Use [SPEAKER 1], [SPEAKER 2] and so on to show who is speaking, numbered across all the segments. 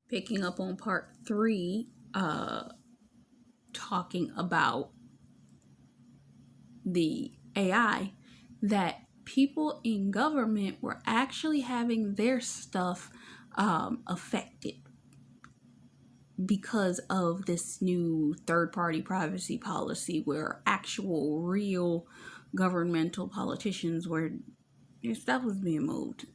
[SPEAKER 1] Picking up on part three, talking about the AI, that people in government were actually having their stuff affected because of this new third party privacy policy, where actual real governmental politicians were, their stuff was being moved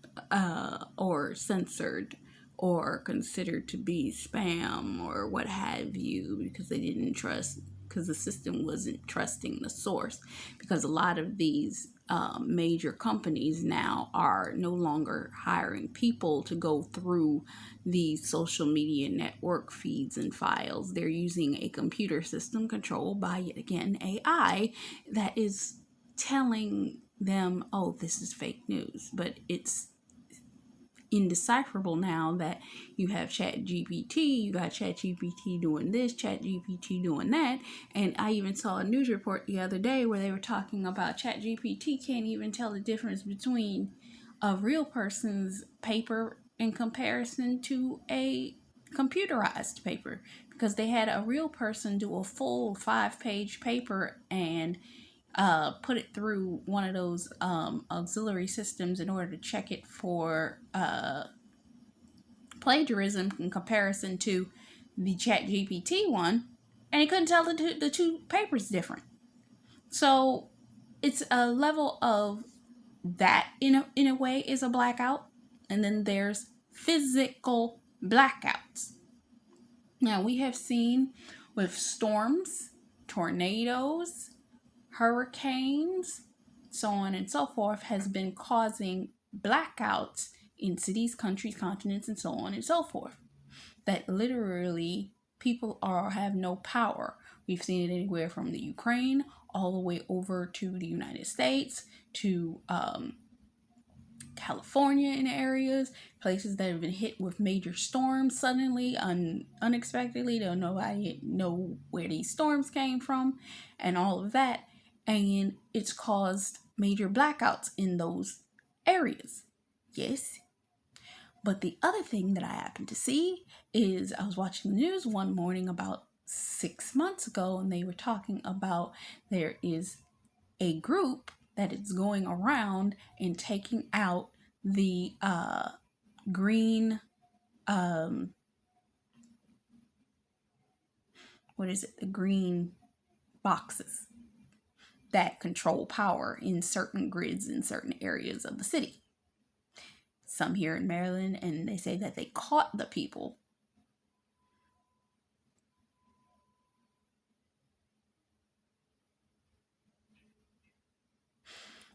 [SPEAKER 1] or censored or considered to be spam or what have you, because they didn't trust, because the system wasn't trusting the source. Because a lot of these major companies now are no longer hiring people to go through these social media network feeds and files. They're using a computer system controlled by, yet again, AI that is telling them, oh, this is fake news. But it's indecipherable now that you have Chat GPT, you got Chat GPT doing this, Chat GPT doing that. And I even saw a news report the other day where they were talking about Chat GPT can't even tell the difference between a real person's paper in comparison to a computerized paper, because they had a real person do a full 5-page paper and put it through one of those auxiliary systems in order to check it for plagiarism in comparison to the Chat GPT one, and he couldn't tell the two papers different. So it's a level of that in a way is a blackout, and then there's physical blackouts. Now we have seen with storms, tornadoes, hurricanes, so on and so forth, has been causing blackouts in cities, countries, continents, and so on and so forth. That literally people have no power. We've seen it anywhere from the Ukraine all the way over to the United States, to California in areas, places that have been hit with major storms suddenly, unexpectedly. Don't nobody know where these storms came from, and all of that. And it's caused major blackouts in those areas. Yes. But the other thing that I happened to see is I was watching the news one morning about 6 months ago, and they were talking about there is a group that is going around and taking out the green, what is it? The green boxes that control power in certain grids in certain areas of the city. Some here in Maryland, and they say that they caught the people.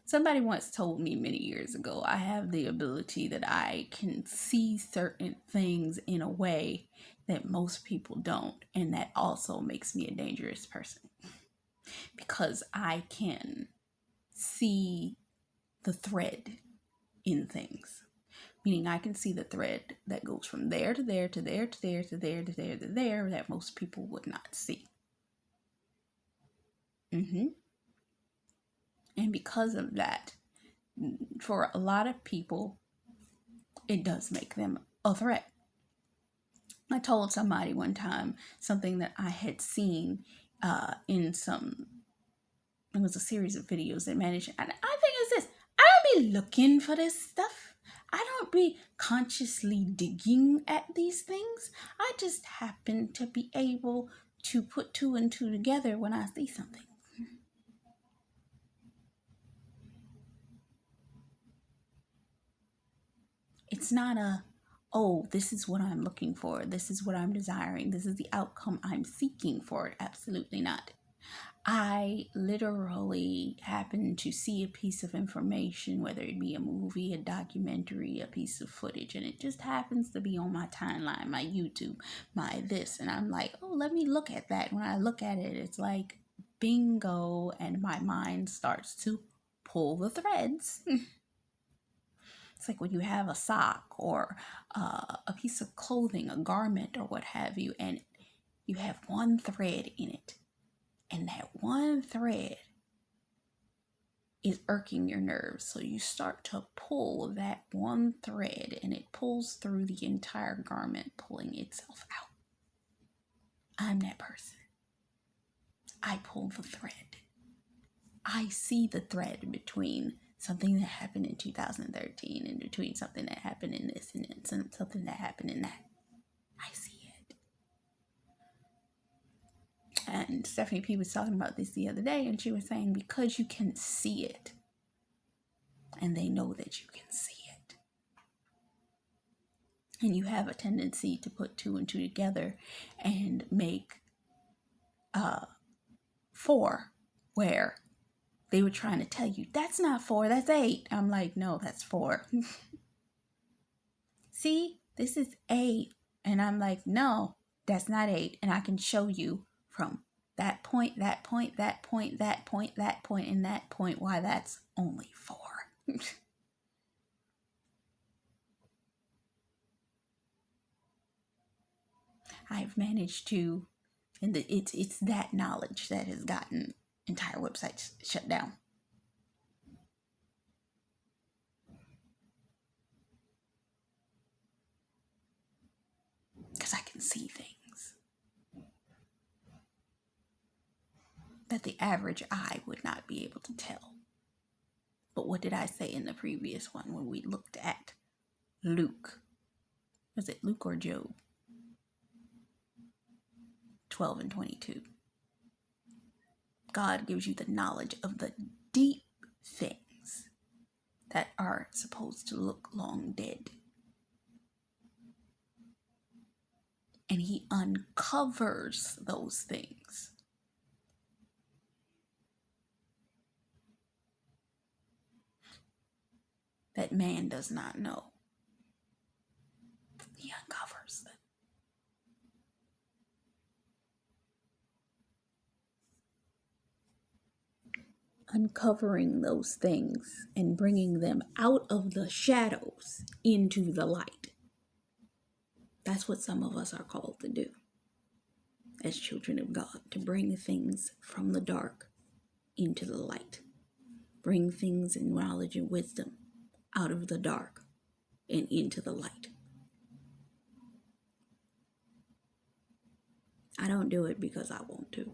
[SPEAKER 1] Somebody once told me many years ago, I have the ability that I can see certain things in a way that most people don't, and that also makes me a dangerous person, because I can see the thread in things. Meaning I can see the thread that goes from there to there to there to there to there to there to there that most people would not see. And because of that, for a lot of people, it does make them a threat. I told somebody one time something that I had seen in some, it was a series of videos that managed, and I think it's this: I don't be looking for this stuff. I don't be consciously digging at these things. I just happen to be able to put two and two together when I see something. It's not a, oh, this is what I'm looking for, this is what I'm desiring, this is the outcome I'm seeking for it. Absolutely not. I literally happen to see a piece of information, whether it be a movie, a documentary, a piece of footage, and it just happens to be on my timeline, my YouTube, my this, and I'm like, oh, let me look at that. When I look at it, it's like bingo, and my mind starts to pull the threads. It's like when you have a sock or a piece of clothing, a garment, or what have you, and you have one thread in it. And that one thread is irking your nerves. So you start to pull that one thread and it pulls through the entire garment, pulling itself out. I'm that person. I pull the thread. I see the thread between something that happened in 2013 and between something that happened in this and something that happened in that. I see it. And Stephanie P was talking about this the other day, and she was saying because you can see it, and they know that you can see it, and you have a tendency to put two and two together and make 4, where they were trying to tell you that's not 4, that's 8. I'm like, no, that's 4. See, this is 8. And I'm like, no, that's not 8. And I can show you from that point, that point, that point, that point, that point, and that point why that's only 4. I've managed to, and it's that knowledge that has gotten entire websites shut down. Because I can see things that the average eye would not be able to tell. But what did I say in the previous one when we looked at Luke? Was it Luke or Job? 12 and 22. God gives you the knowledge of the deep things that are supposed to look long dead. And he uncovers those things. That man does not know. He uncovers them. Uncovering those things and bringing them out of the shadows into the light. That's what some of us are called to do as children of God, to bring things from the dark into the light. Bring things in knowledge and wisdom out of the dark and into the light. I don't do it because I want to.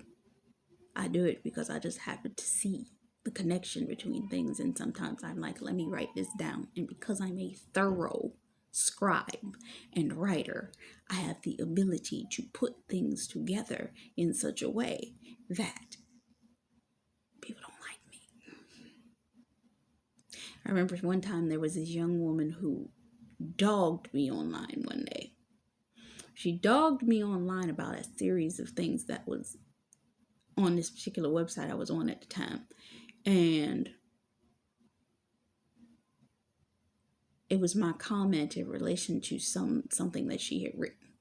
[SPEAKER 1] I do it because I just happen to see the connection between things, and sometimes I'm like, let me write this down. And because I'm a thorough scribe and writer, I have the ability to put things together in such a way that people don't like me. I remember one time there was this young woman who dogged me online one day. She dogged me online about a series of things that was on this particular website I was on at the time. And it was my comment in relation to something that she had written.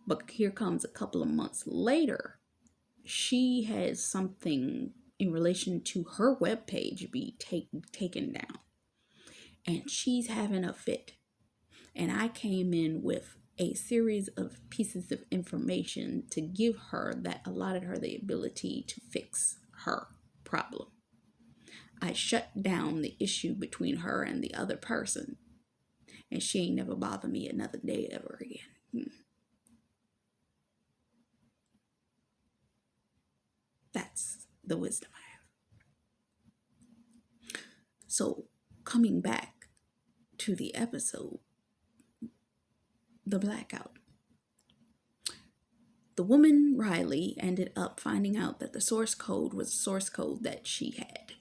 [SPEAKER 1] But here comes a couple of months later, she has something in relation to her webpage be taken down. And she's having a fit. And I came in with a series of pieces of information to give her that allotted her the ability to fix her problem. I shut down the issue between her and the other person, and she ain't never bothered me another day ever again. That's the wisdom I have. So, coming back to the episode, the blackout. The woman, Riley, ended up finding out that the source code was a source code that she had.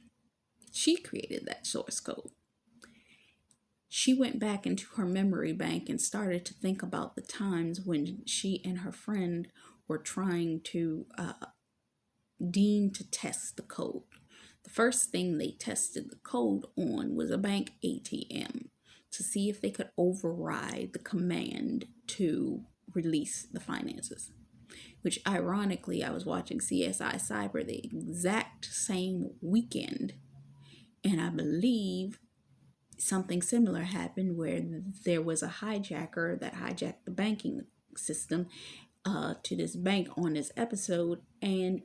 [SPEAKER 1] She created that source code. She went back into her memory bank and started to think about the times when she and her friend were trying to deem to test the code. The first thing they tested the code on was a bank ATM to see if they could override the command to release the finances. Which ironically, I was watching CSI Cyber the exact same weekend, and I believe something similar happened where there was a hijacker that hijacked the banking system to this bank on this episode and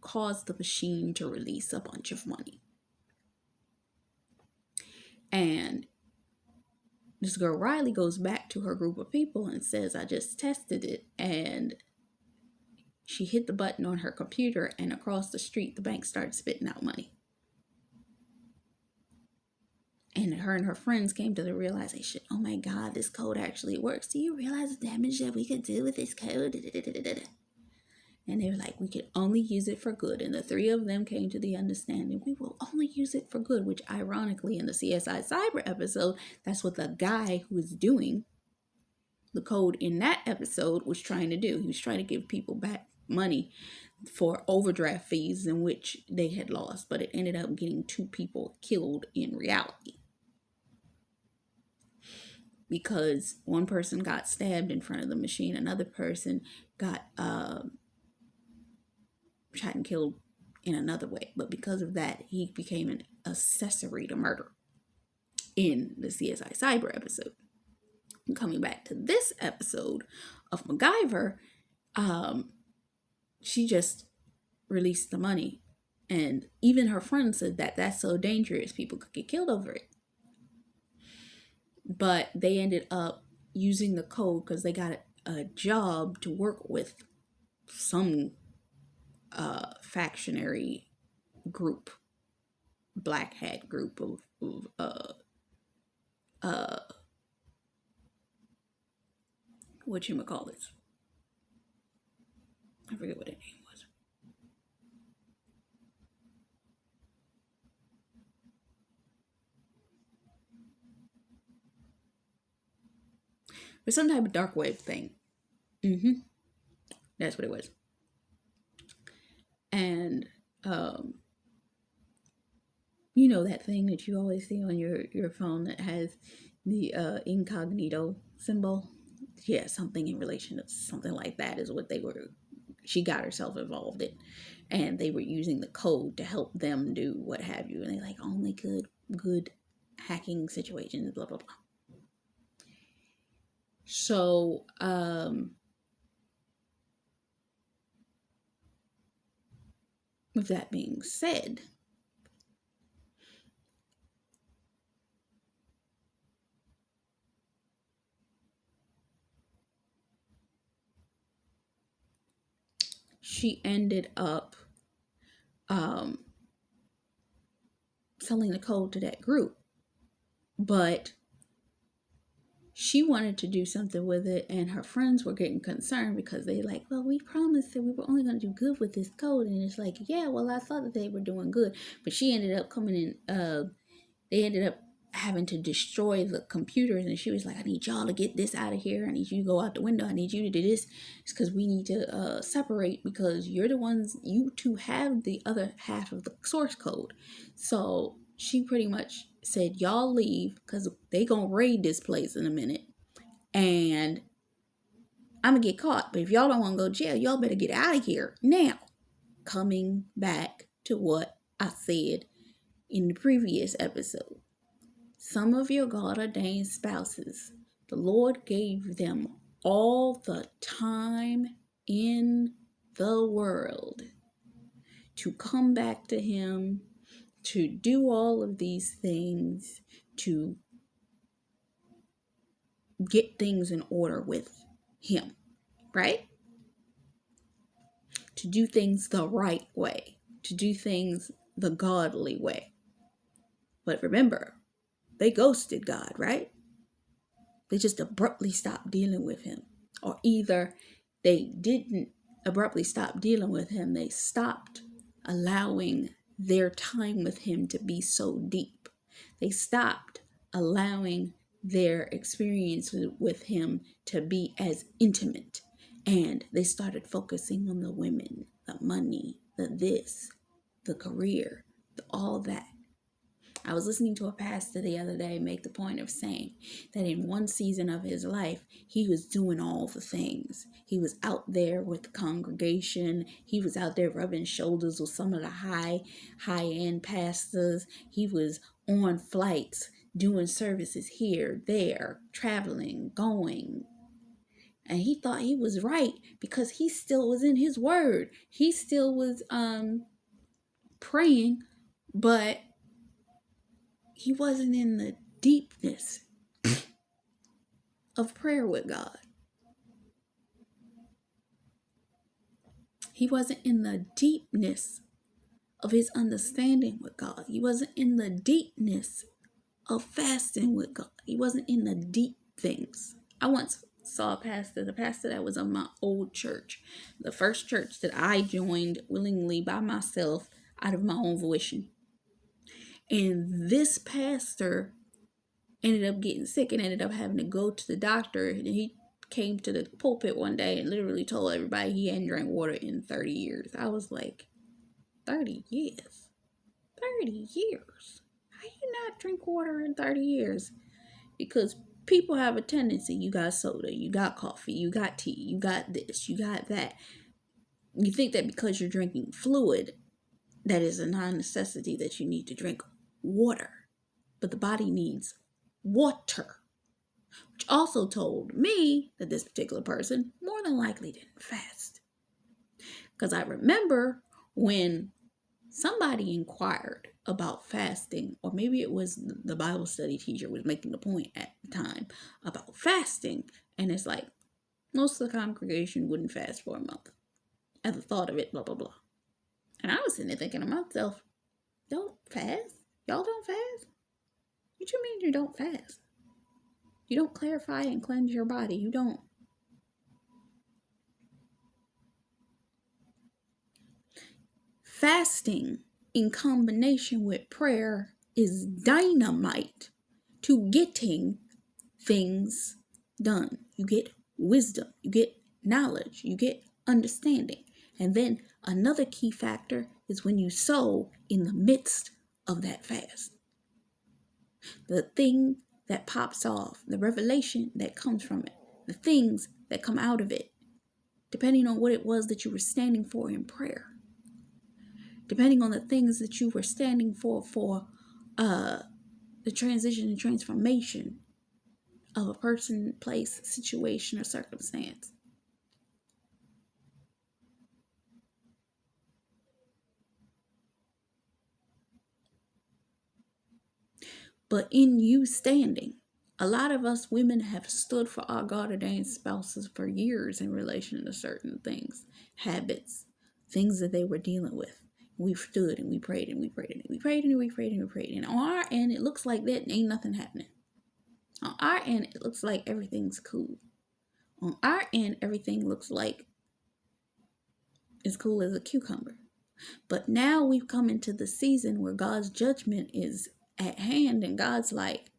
[SPEAKER 1] cause the machine to release a bunch of money. And this girl Riley goes back to her group of people and says, I just tested it, and she hit the button on her computer, and across the street the bank started spitting out money. And her and her friends came to the realization, oh my God, this code actually works. Do you realize the damage that we could do with this code? And they were like, we could only use it for good. And the three of them came to the understanding, we will only use it for good, which ironically in the CSI Cyber episode, that's what the guy who was doing the code in that episode was trying to do. He was trying to give people back money for overdraft fees in which they had lost, but it ended up getting 2 people killed in reality. Because one person got stabbed in front of the machine, another person got shot and killed in another way. But because of that, he became an accessory to murder in the CSI Cyber episode. And coming back to this episode of MacGyver, she just released the money. And even her friend said that that's so dangerous, people could get killed over it. But they ended up using the code because they got a job to work with some factionary group, black hat group of whatchamacallits. I forget what their name was. But some type of dark web thing. That's what it was. And you know that thing that you always see on your phone that has the incognito symbol? Yeah, something in relation to something like that is what she got herself involved in. And they were using the code to help them do what have you. And they like, only good hacking situations, blah, blah, blah. So, with that being said, she ended up selling the code to that group. But she wanted to do something with it, and her friends were getting concerned because they like, well, we promised that we were only going to do good with this code. And it's like, yeah, well, I thought that they were doing good. But she ended up coming in, they ended up having to destroy the computers, and she was like, I need y'all to get this out of here. I need you to go out the window. I need you to do this. It's because we need to separate, because you're the ones, you two have the other half of the source code. So she pretty much said, y'all leave, because they gonna raid this place in a minute, and I'm gonna get caught. But if y'all don't want to go to jail, y'all better get out of here now. Coming back to what I said in the previous episode, some of your God-ordained spouses, the Lord gave them all the time in the world to come back to Him, to do all of these things, to get things in order with Him, right? To do things the right way, to do things the godly way. But remember, they ghosted God, right? They just abruptly stopped dealing with Him. Or either they didn't abruptly stop dealing with Him, they stopped allowing their time with Him to be so deep. They stopped allowing their experience with Him to be as intimate. And they started focusing on the women, the money, the this, the career, all that. I was listening to a pastor the other day make the point of saying that in one season of his life, he was doing all the things. He was out there with the congregation. He was out there rubbing shoulders with some of the high-end pastors. He was on flights, doing services here, there, traveling, going, And he thought he was right because he still was in his word. He still was praying, but he wasn't in the deepness of prayer with God. He wasn't in the deepness of his understanding with God. He wasn't in the deepness of fasting with God. He wasn't in the deep things. I once saw a pastor, the pastor that was on my old church, the first church that I joined willingly by myself out of my own volition. And this pastor ended up getting sick and ended up having to go to the doctor. And he came to the pulpit one day and literally told everybody he hadn't drank water in 30 years. I was like, 30 years? 30 years? How you not drink water in 30 years? Because people have a tendency, you got soda, you got coffee, you got tea, you got this, you got that. You think that because you're drinking fluid, that is a non-necessity that you need to drink water. But the body needs water. Which also told me that this particular person more than likely didn't fast. Because I remember when somebody inquired about fasting, or maybe it was the Bible study teacher was making the point at the time about fasting, and it's like most of the congregation wouldn't fast for a month at the thought of it, blah blah blah. And I was sitting there thinking to myself, don't fast? Y'all don't fast? What you mean you don't fast? You don't clarify and cleanse your body. You don't. Fasting in combination with prayer is dynamite to getting things done. You get wisdom, you get knowledge, you get understanding. And then another key factor is when you sow in the midst of that fast. The thing that pops off, the revelation that comes from it, the things that come out of it, depending on what it was that you were standing for in prayer, depending on the things that you were standing for the transition and transformation of a person, place, situation, or circumstance. But in you standing, a lot of us women have stood for our God-ordained spouses for years in relation to certain things, habits, things that they were dealing with. We've stood and we prayed and we prayed and we prayed and we prayed and we prayed. And on our end, it looks like that ain't nothing happening. On our end, it looks like everything's cool. On our end, everything looks like it's cool as a cucumber. But now we've come into the season where God's judgment is at hand, and God's like,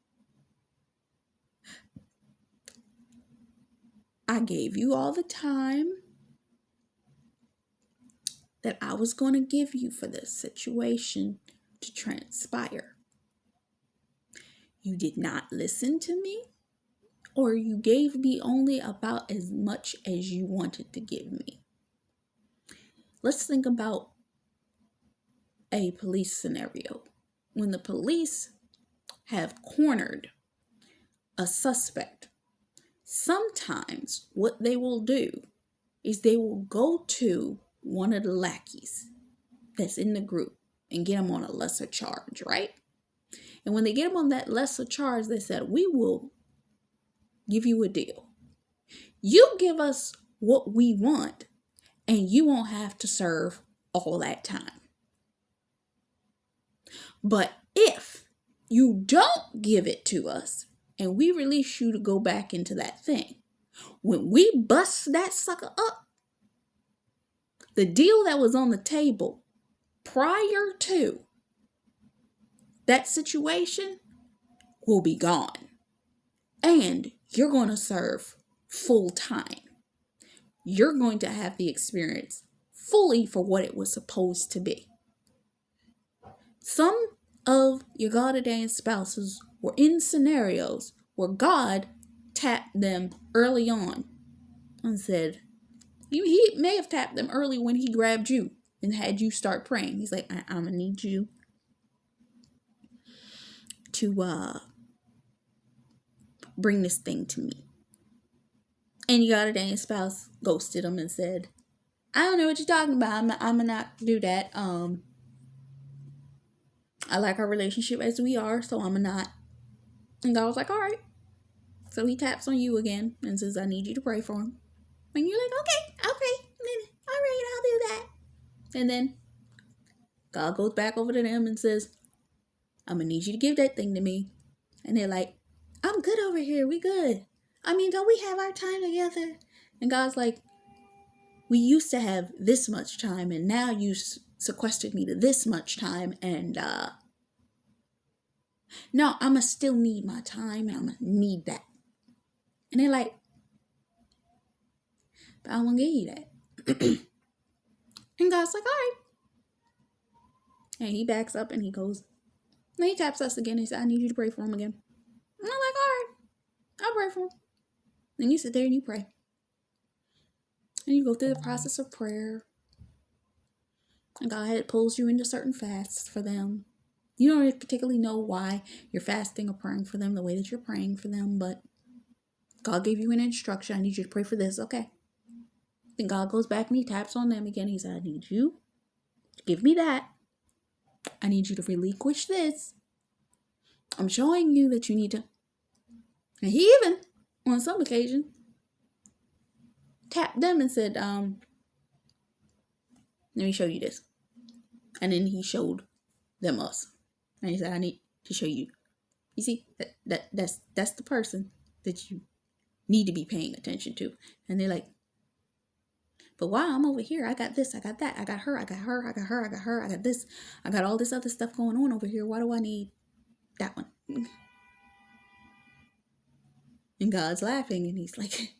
[SPEAKER 1] I gave you all the time that I was going to give you for this situation to transpire. You did not listen to me, or you gave me only about as much as you wanted to give me. Let's think about a police scenario. When the police have cornered a suspect, sometimes what they will do is they will go to one of the lackeys that's in the group and get them on a lesser charge, right? And when they get them on that lesser charge, they said, we will give you a deal. You give us what we want, and you won't have to serve all that time. But if you don't give it to us and we release you to go back into that thing, when we bust that sucker up, the deal that was on the table prior to that situation will be gone. And you're going to serve full time. You're going to have the experience fully for what it was supposed to be. Some of your God-ordained spouses were in scenarios where God tapped them early on and said, he may have tapped them early when he grabbed you and had you start praying. He's like, I'm going to need you to bring this thing to me. And you got a Danish spouse ghosted him and said, I don't know what you're talking about. I'm gonna not do that. I like our relationship as we are, so I'm gonna not. And God was like, all right. So he taps on you again and says, I need you to pray for him. And you're like, okay, I'll pray. And then, all right, I'll do that. And then God goes back over to them and says, I'm gonna need you to give that thing to me. And they're like, I'm good over here. We good. I mean, don't we have our time together? And God's like, we used to have this much time, and now you sequestered me to this much time, and no, I'ma still need my time, and I'ma need that. And they're like, but I won't give you that. And God's like, all right. And he backs up and he goes, and he taps us again. He said, I need you to pray for him again. And I'm like, all right, I'll pray for him. And you sit there and you pray. And you go through the process of prayer. And God pulls you into certain fasts for them. You don't particularly know why you're fasting or praying for them the way that you're praying for them, but God gave you an instruction. I need you to pray for this. Okay. Then God goes back and he taps on them again. He said, I need you to give me that. I need you to relinquish this. I'm showing you that you need to. And he even, on some occasion, tapped them and said, let me show you this. And then he showed them us. And he said, I need to show you. You see, that's the person that you need to be paying attention to. And they're like, but while I'm over here, I got this, I got that, I got her, I got her, I got her, I got her, I got this, I got all this other stuff going on over here. Why do I need that one? And God's laughing and he's like,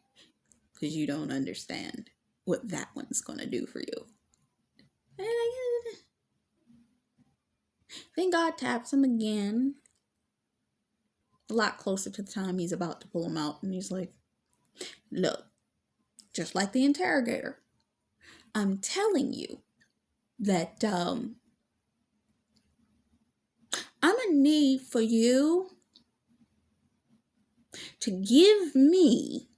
[SPEAKER 1] because you don't understand what that one's going to do for you. And then God taps him again, a lot closer to the time he's about to pull him out. And he's like, look, just like the interrogator, I'm telling you that I'm going to need for you to give me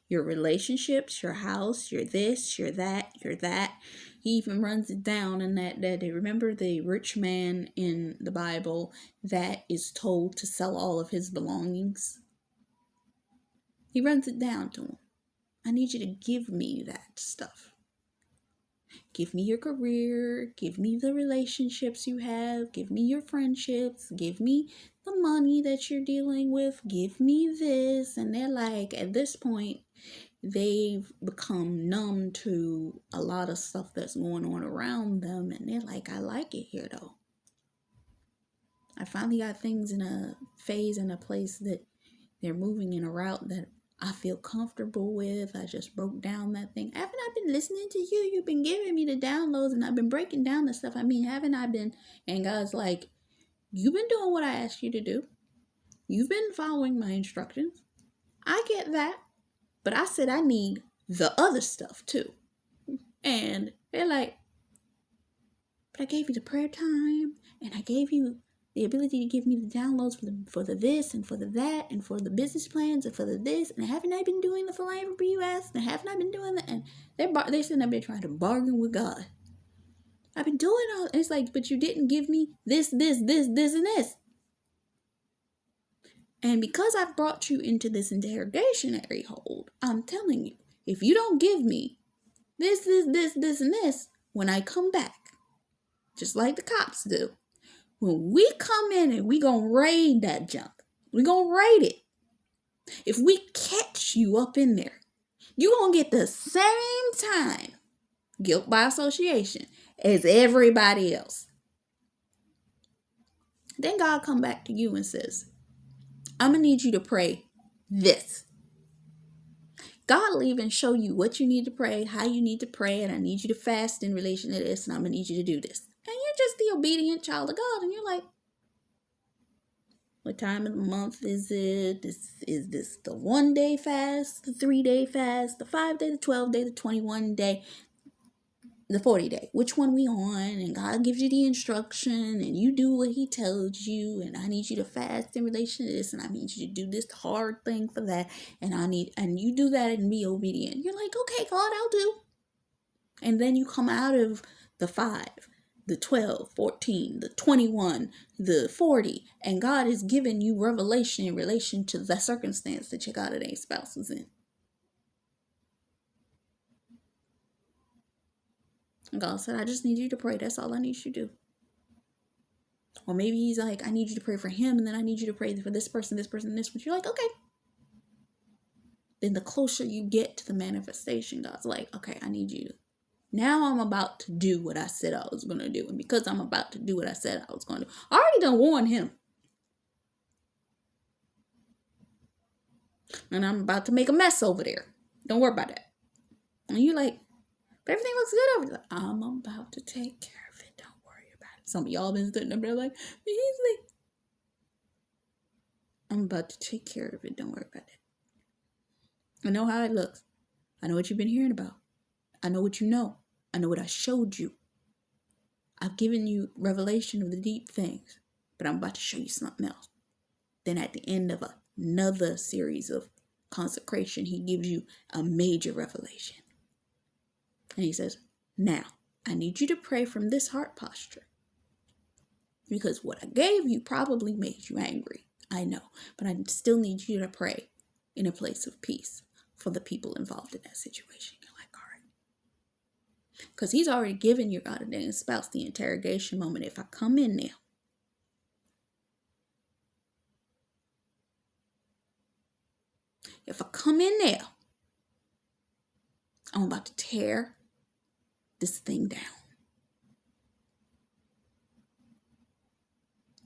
[SPEAKER 1] your relationships, your house, your this, your that, your that. He even runs it down in that remember the rich man in the Bible that is told to sell all of his belongings? He runs it down to him. I need you to give me that stuff. Give me your career. Give me the relationships you have. Give me your friendships. Give me the money that you're dealing with. Give me this. And they're like, at this point, they've become numb to a lot of stuff that's going on around them. And they're like, I like it here, though. I finally got things in a phase and a place that they're moving in a route that I feel comfortable with. I just broke down that thing. Haven't I been listening to you? You've been giving me the downloads and I've been breaking down the stuff. I mean, haven't I been? And God's like, you've been doing what I asked you to do. You've been following my instructions. I get that. But I said I need the other stuff too. And they're like, but I gave you the prayer time and I gave you the ability to give me the downloads for the this and for the that and for the business plans and for the this. And haven't I been doing the philanthropy you asked? And haven't I been doing that? And they're sitting up there trying to bargain with God. I've been doing all. It's like, but you didn't give me this, and this. And because I've brought you into this interrogationary hold, I'm telling you, if you don't give me this, and this, when I come back, just like the cops do, when we come in and we gonna raid that junk, we gonna raid it. If we catch you up in there, you gonna get the same time, guilt by association, as everybody else. Then God come back to you and says, I'm going to need you to pray this. God will even show you what you need to pray, how you need to pray, and I need you to fast in relation to this, and I'm going to need you to do this. And you're just the obedient child of God, and you're like, what time of the month is it? Is this the 1 day fast, the 3 day fast, the 5 day, the 12 day, the 21 day? the 40 day, which one we on, and God gives you the instruction and you do what he tells you, and I need you to fast in relation to this, and I need you to do this hard thing for that, and you do that and be obedient. You're like, okay, God, I'll do. And then you come out of the 5, the 12, 14, the 21, the 40, and God has given you revelation in relation to the circumstance that your God ordained spouse is in. And God said, I just need you to pray. That's all I need you to do. Or maybe he's like, I need you to pray for him, and then I need you to pray for this person, this person, this person. You're like, okay. Then the closer you get to the manifestation, God's like, okay, I need you to. Now I'm about to do what I said I was going to do. And because I'm about to do what I said I was going to do, I already done warned him. And I'm about to make a mess over there. Don't worry about that. And you're like, but everything looks good over there. I'm about to take care of it. Don't worry about it. Some of y'all been sitting up there like, Beasley, I'm about to take care of it. Don't worry about it. I know how it looks. I know what you've been hearing about. I know what you know. I know what I showed you. I've given you revelation of the deep things, but I'm about to show you something else. Then at the end of another series of consecration, he gives you a major revelation. And he says, now, I need you to pray from this heart posture. Because what I gave you probably made you angry. I know. But I still need you to pray in a place of peace for the people involved in that situation. You're like, all right. Because he's already given your God ordained spouse the interrogation moment. If I come in there, I'm about to tear this thing down.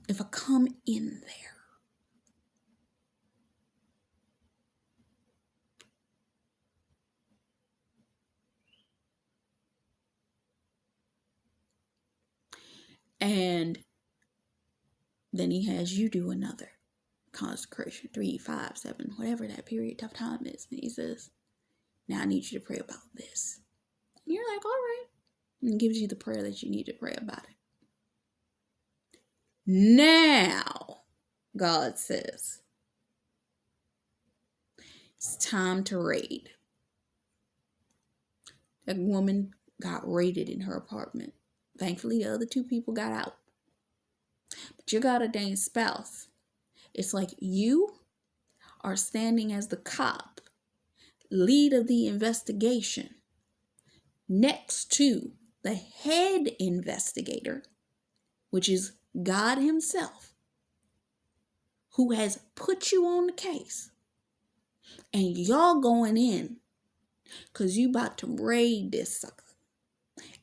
[SPEAKER 1] If I come in there, and then he has you do another consecration, 3, 5, 7, whatever that period of time is. And he says, now I need you to pray about this. And you're like, all right. And he gives you the prayer that you need to pray about it. Now, God says, it's time to raid. That woman got raided in her apartment. Thankfully, the other 2 people got out. But your God ordained spouse, it's like you are standing as the cop, lead of the investigation, next to the head investigator, which is God himself, who has put you on the case. And y'all going in because you about to raid this sucker.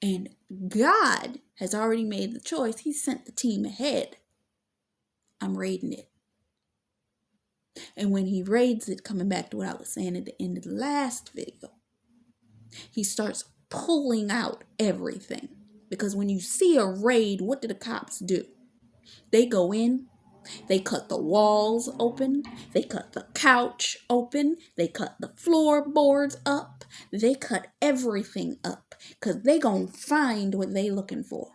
[SPEAKER 1] And God has already made the choice. He sent the team ahead. I'm raiding it. And when he raids it, coming back to what I was saying at the end of the last video, he starts pulling out everything. Because when you see a raid, what do the cops do? They go in, they cut the walls open, they cut the couch open, they cut the floorboards up, they cut everything up. Because they gonna find what they looking for.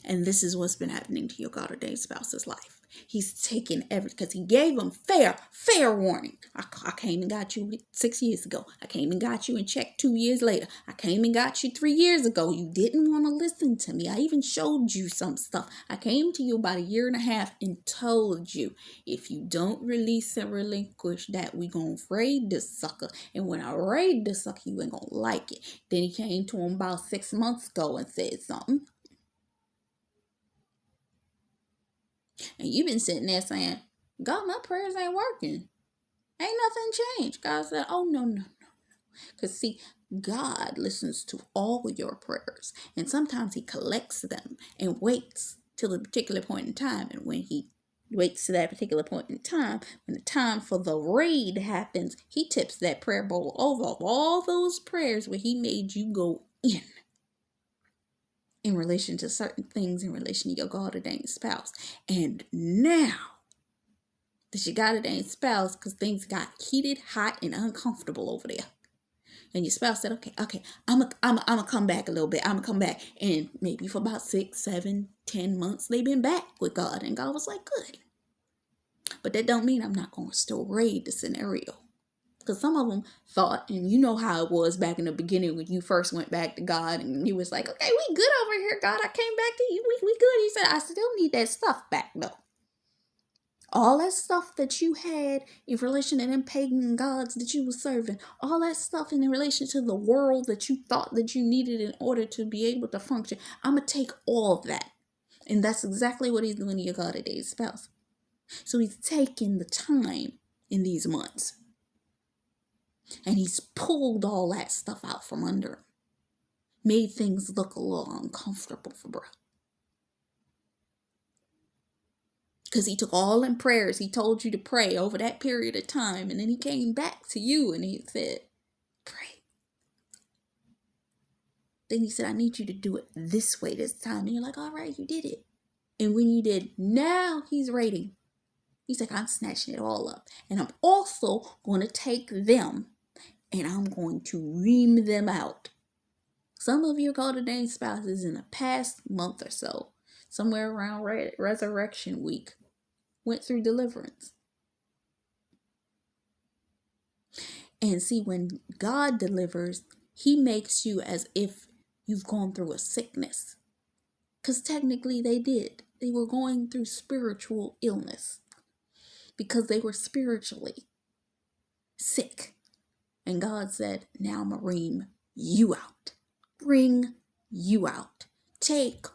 [SPEAKER 1] And this is what's been happening to your God ordained spouse's life. He's taken because he gave them fair warning. I came and got you 6 years ago. I came and got you and checked 2 years later. I came and got you 3 years ago. You didn't want to listen to me. I even showed you some stuff. I came to you about 1.5 years and told you, if you don't release and relinquish that, we gonna raid this sucker. And when I raid this sucker, you ain't gonna like it. Then he came to him about 6 months ago and said something. And you've been sitting there saying, God, my prayers ain't working. Ain't nothing changed. God said, oh, no. Because see, God listens to all of your prayers. And sometimes he collects them and waits till a particular point in time. And when he waits to that particular point in time, when the time for the raid happens, he tips that prayer bowl over of all those prayers where he made you go in relation to certain things, in relation to your God ordained spouse. And now that your God ordained spouse, because things got heated, hot, and uncomfortable over there, And your spouse said, okay, I'm come back a little bit. I'm gonna come back. And maybe for about 6, 7, 10 months, they've been back with God. And God was like, good. But that don't mean I'm not going to still raid the scenario. Because some of them thought, and you know how it was back in the beginning when you first went back to God and you was like, okay, we good over here, God. I came back to you. We good. He said, I still need that stuff back, though. All that stuff that you had in relation to them pagan gods that you were serving, all that stuff in relation to the world that you thought that you needed in order to be able to function, I'm going to take all of that. And that's exactly what he's doing to your God today spouse. So he's taking the time in these months. And he's pulled all that stuff out from under him. Made things look a little uncomfortable for bro. Because he took all them prayers he told you to pray over that period of time. And then he came back to you and he said, pray. Then he said, I need you to do it this way this time. And you're like, all right, you did it. And when you did, now he's rating. He's like, I'm snatching it all up. And I'm also going to take them and I'm going to ream them out. Some of your golden spouses in the past month or so, somewhere around Resurrection Week, went through deliverance. And see, when God delivers, he makes you as if you've gone through a sickness. Because technically they did. They were going through spiritual illness. Because they were spiritually sick. And God said, now I'm going to ream you out. Bring you out. Take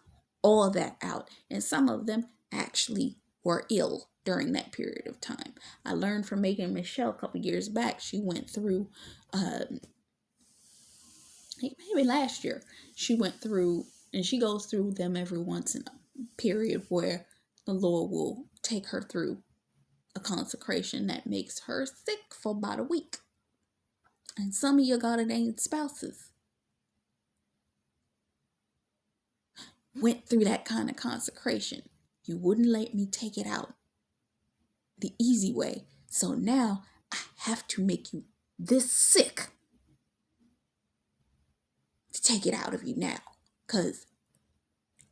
[SPEAKER 1] all that out. And some of them actually were ill during that period of time. I learned from Megan Michelle a couple years back. She went through, maybe last year, she went through, and she goes through them every once in a period where the Lord will take her through a consecration that makes her sick for about a week. And some of your God-ordained spouses went through that kind of consecration. You wouldn't let me take it out the easy way. So now I have to make you this sick to take it out of you now. Because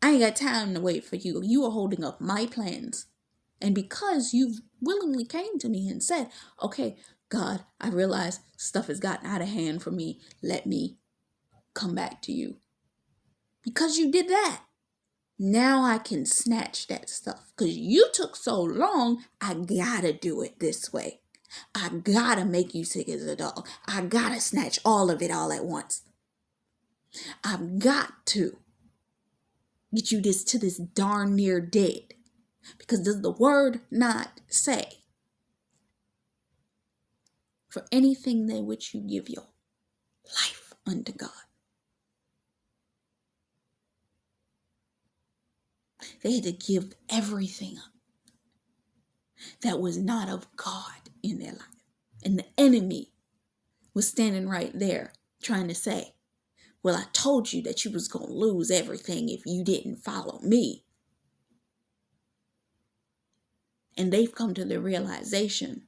[SPEAKER 1] I ain't got time to wait for you. You are holding up my plans. And because you've willingly came to me and said, okay, God, I realize stuff has gotten out of hand for me. Let me come back to you. Because you did that. Now I can snatch that stuff. Because you took so long, I gotta do it this way. I gotta make you sick as a dog. I gotta snatch all of it all at once. I've got to get you to this darn near dead. Because does the word not say, for anything that which you give your life unto God? They had to give everything up that was not of God in their life. And the enemy was standing right there trying to say, well, I told you that you was going to lose everything if you didn't follow me. And they've come to the realization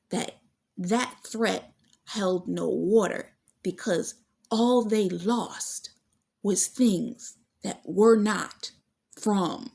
[SPEAKER 1] that that threat held no water, because all they lost was things that were not from